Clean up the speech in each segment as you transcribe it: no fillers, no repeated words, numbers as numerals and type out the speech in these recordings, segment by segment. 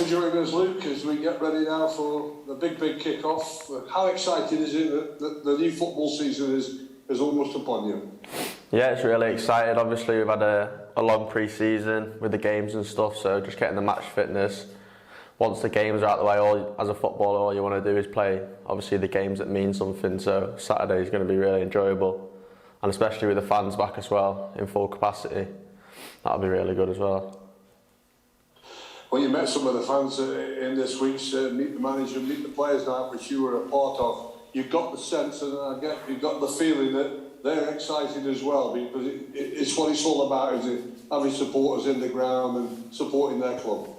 for joining us, Luke, as we get ready now for the big kick-off. How exciting is it that the new football season is almost upon you? Yeah, it's really exciting. Obviously, we've had a long pre-season with the games and stuff, so just getting the match fitness. Once the games are out of the way, as a footballer, all you want to do is play, obviously, the games that mean something. So Saturday is going to be really enjoyable, and especially with the fans back as well in full capacity, that'll be really good as well. Well, you met some of the fans in this week's Meet the Manager, Meet the Players night, which you were a part of. You got the sense, and I get you got the feeling that they're excited as well, because it's what it's all about, is it? Having supporters in the ground and supporting their club.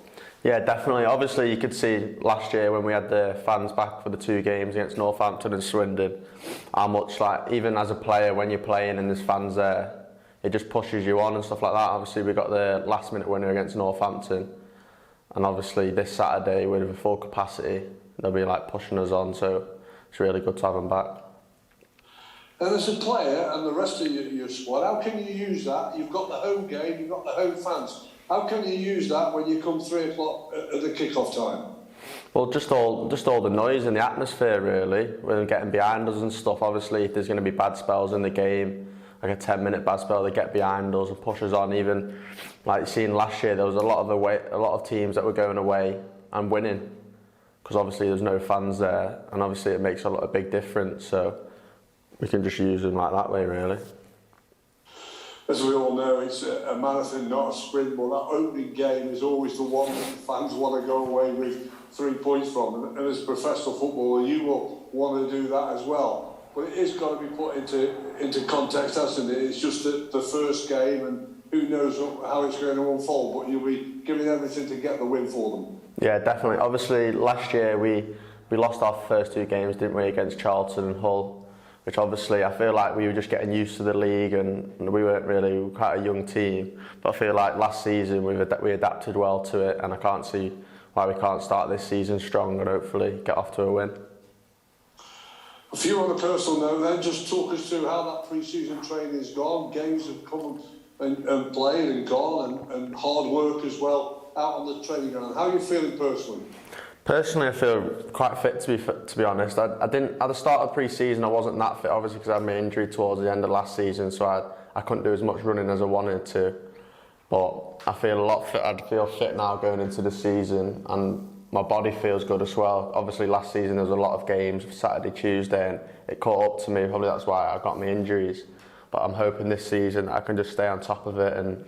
Yeah, definitely. Obviously, you could see last year when we had the fans back for the 2 games against Northampton and Swindon, how much, like, even as a player, when you're playing and there's fans there, it just pushes you on and stuff like that. Obviously, we got the last-minute winner against Northampton, and obviously this Saturday with a full capacity, they'll be like pushing us on. So it's really good to have them back. And as a player and the rest of your squad, how can you use that? You've got the home game, you've got the home fans. How can you use that when you come 3 o'clock at the kick-off time? Well, just all the noise and the atmosphere, really, with them getting behind us and stuff. Obviously, if there's going to be bad spells in the game, like a 10-minute bad spell, they get behind us and push us on. Even like you seen last year, there was a lot of teams that were going away and winning, because obviously there's no fans there, and obviously it makes a big difference. So we can just use them like that way, really. As we all know, it's a marathon, not a sprint, but that opening game is always the one that fans want to go away with 3 points from. And as a professional footballer, you will want to do that as well. But it is got to be put into context, hasn't it? It's just the first game, and who knows how it's going to unfold, but you'll be giving everything to get the win for them. Yeah, definitely. Obviously, last year we lost our first 2 games, didn't we, against Charlton and Hull, which obviously I feel like we were just getting used to the league, and we weren't really quite a young team. But I feel like last season we adapted well to it, and I can't see why we can't start this season strong and hopefully get off to a win. A few on a personal note then, just talk us through how that pre-season training has gone. Games have come and played and gone, and hard work as well out on the training ground. How are you feeling personally? Personally, I feel quite fit, to be honest. I didn't at the start of pre-season. I wasn't that fit, obviously, because I had my injury towards the end of last season, so I couldn't do as much running as I wanted to. But I feel a lot fit. I feel fit now going into the season, and my body feels good as well. Obviously, last season there was a lot of games Saturday, Tuesday, and it caught up to me. Probably that's why I got my injuries. But I'm hoping this season I can just stay on top of it and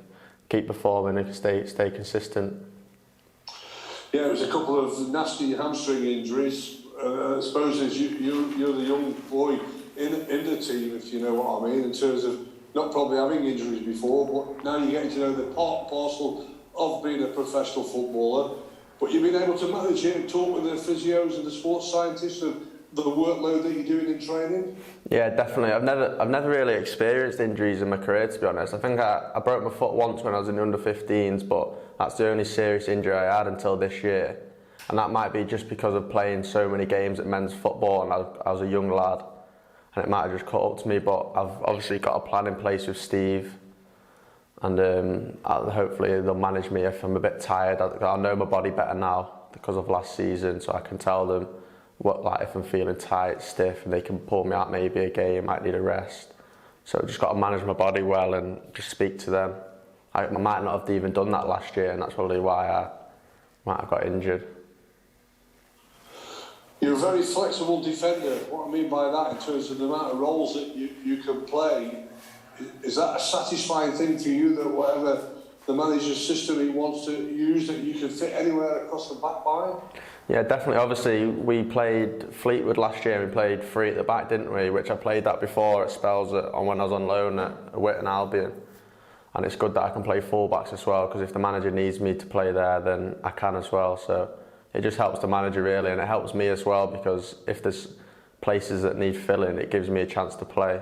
keep performing and stay consistent. Yeah, it was a couple of nasty hamstring injuries. I suppose as you're the young boy in the team, if you know what I mean, in terms of not probably having injuries before, but now you're getting to know the part and parcel of being a professional footballer. But you've been able to manage it and talk with the physios and the sports scientists of the workload that you're doing in training? Yeah, definitely. I've never really experienced injuries in my career, to be honest. I think I broke my foot once when I was in the under-15s, but that's the only serious injury I had until this year. And that might be just because of playing so many games at men's football, and I was a young lad, and it might have just caught up to me. But I've obviously got a plan in place with Steve, and hopefully they'll manage me if I'm a bit tired. I know my body better now because of last season, so I can tell them if I'm feeling tight, stiff, and they can pull me out maybe a game, might need a rest. So I've just got to manage my body well and just speak to them. I might not have even done that last year, and that's probably why I might have got injured. You're a very flexible defender. What I mean by that, in terms of the amount of roles that you can play, is that a satisfying thing for you, that whatever the manager's system he wants to use, that you can fit anywhere across the back line? Yeah, definitely. Obviously, we played Fleetwood last year. We played 3 at the back, didn't we? Which I played that before at spells when I was on loan at Witten Albion. And it's good that I can play fullbacks as well, because if the manager needs me to play there, then I can as well. So it just helps the manager really, and it helps me as well, because if there's places that need filling, it gives me a chance to play.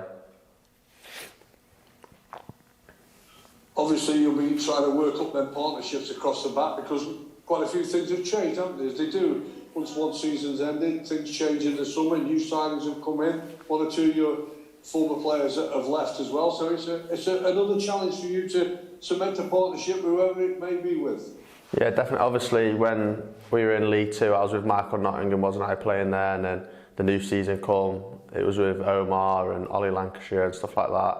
Obviously, you'll be trying to work up them partnerships across the back, because quite a few things have changed, haven't they? As they do. Once one season's ended, things change in the summer, new signings have come in. 1 or 2 of your former players have left as well. So it's another challenge for you to cement a partnership, whoever it may be with. Yeah, definitely. Obviously, when we were in League Two, I was with Michael Nottingham, wasn't I, playing there? And then the new season come, it was with Omar and Ollie Lancashire and stuff like that.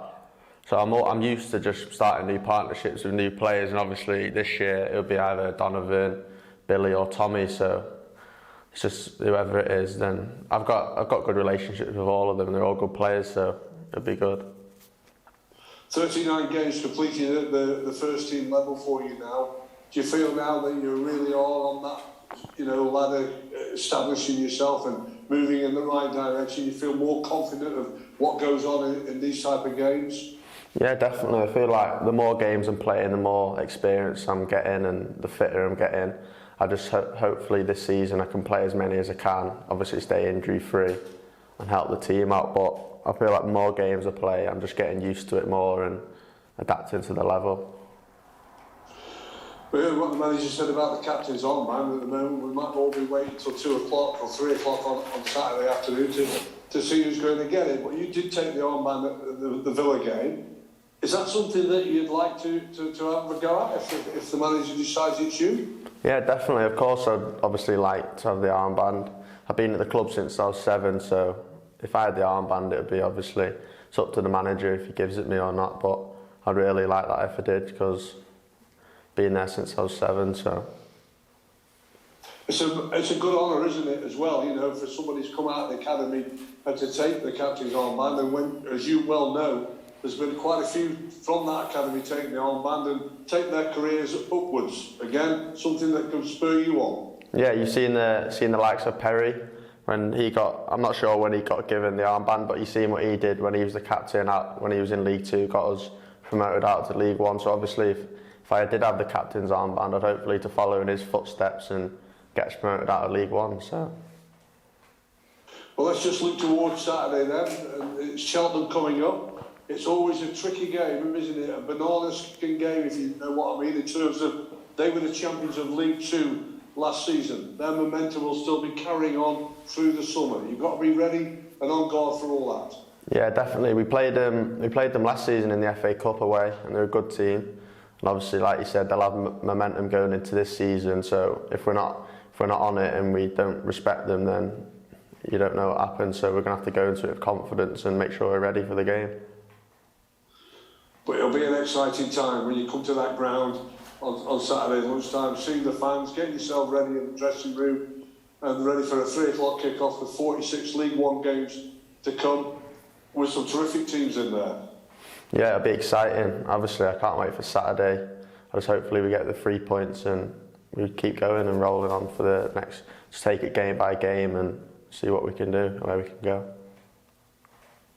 So I'm used to just starting new partnerships with new players, and obviously this year it'll be either Donovan, Billy, or Tommy. So it's just whoever it is. Then I've got good relationships with all of them. They're all good players, so it'll be good. 39 games completed at the first team level for you now. Do you feel now that you really are on that, ladder, establishing yourself and moving in the right direction? You feel more confident of what goes on in these type of games? Yeah, definitely. I feel like the more games I'm playing, the more experience I'm getting and the fitter I'm getting. I just hopefully this season I can play as many as I can, obviously stay injury free and help the team out. But I feel like the more games I play, I'm just getting used to it more and adapting to the level. We heard what the manager said about the captain's armband. At the moment, we might all be waiting until 2 o'clock or 3 o'clock on Saturday afternoon to see who's going to get it. But you did take the armband at the Villa game. Is that something that you'd like to have a go at if the manager decides it's you? Yeah, definitely. Of course, I'd obviously like to have the armband. I've been at the club since I was 7, so if I had the armband, it would be obviously, it's up to the manager if he gives it me or not. But I'd really like that if I did, because been there since I was 7, so. It's a good honour, isn't it, as well, for somebody who's come out of the academy and to take the captain's armband. And when, as you well know, there's been quite a few from that academy taking the armband and take their careers upwards. Again, something that can spur you on. Yeah, you've seen the likes of Perry when he got. I'm not sure when he got given the armband, but you've seen what he did when he was the captain. When he was in League Two, got us promoted out to League One. So obviously, if I did have the captain's armband, I'd hopefully to follow in his footsteps and get us promoted out of League One. So. Well, let's just look towards Saturday then. It's Cheltenham coming up. It's always a tricky game, isn't it? A banana-skin game, if you know what I mean, in terms of they were the champions of League Two last season. Their momentum will still be carrying on through the summer. You've got to be ready and on guard for all that. Yeah, definitely. We played them last season in the FA Cup away, and they're a good team. And obviously, like you said, they'll have momentum going into this season. So if we're not on it and we don't respect them, then you don't know what happens. So we're going to have to go into it with confidence and make sure we're ready for the game. But it'll be an exciting time when you come to that ground on Saturday lunchtime, seeing the fans, get yourself ready in the dressing room and ready for a 3 o'clock kick-off with 46 League One games to come with some terrific teams in there. Yeah, it'll be exciting. Obviously, I can't wait for Saturday. Hopefully we get the 3 points and we keep going and rolling on for the next. Just take it game by game and see what we can do and where we can go.